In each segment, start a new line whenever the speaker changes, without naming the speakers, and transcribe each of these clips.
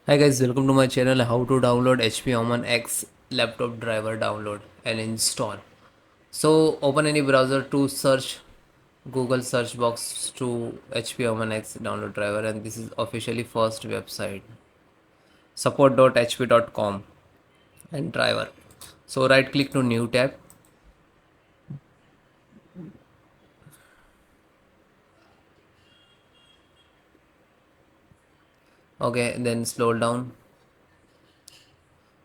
Hi guys, welcome to my channel. How to download HP Omen X laptop driver, download and install. So open any browser to search Google search box to HP Omen X download driver, and this is officially first website support.hp.com and driver. So right click to new tab. Okay, then scroll down.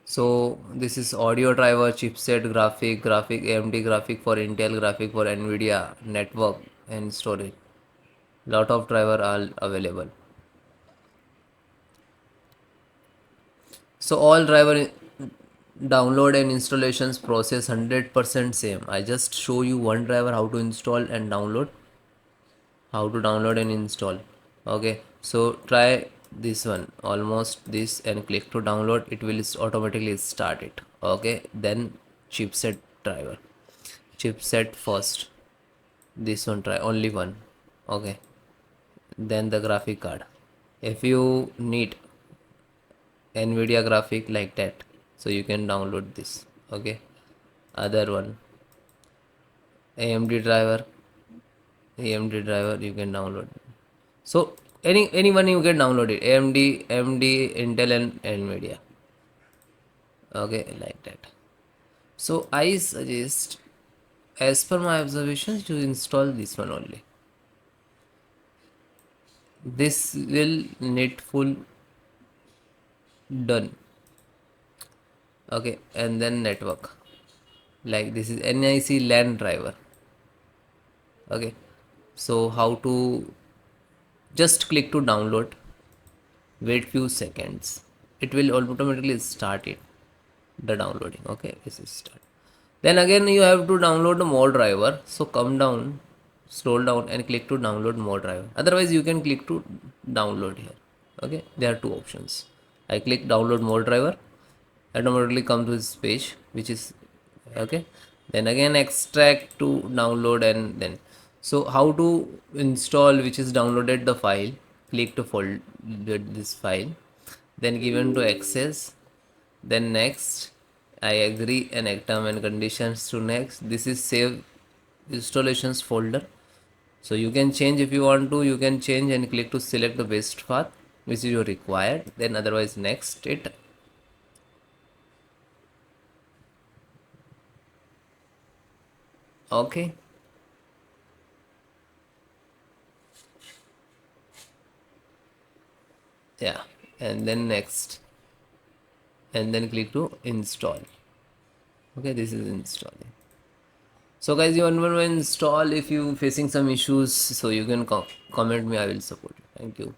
So this is audio driver, chipset, graphic AMD graphic for Intel, graphic for Nvidia, network and storage. Lot of driver are available. So all driver download and installations process 100% same. I just show you one driver how to install and download, how to download and install. Okay, so try this one, almost this, and click to download. It will automatically start it. Okay, then chipset driver, chipset first. This one try only one. Okay, then the graphic card. If you need Nvidia graphic like that, so you can download this. Okay, other one AMD driver you can download. So anyone you can download it, AMD, Intel and Nvidia. Okay, like that. So I suggest, as per my observations, to install this one only. This will needful done. Okay, and then network, like this is NIC LAN driver. Okay, so how to, just click to download, wait few seconds, it will automatically start it, the downloading. Okay, this is start. Then again you have to download more driver, so come down, scroll down and click to download more driver. Otherwise you can click to download here. Okay, there are two options. I click download more driver, automatically come to this page, which is okay. Then again extract to download, and then, so how to install, which is downloaded the file, click to fold this file, then given to access, then next, I agree and term and conditions to next. This is save installations folder, so you can change if you want to, you can change and click to select the best path which is your required, then otherwise next it. Okay, yeah, and then next, and then click to install. Okay, this is installing. So guys, you want to install, if you facing some issues, so you can comment me, I will support you. Thank you.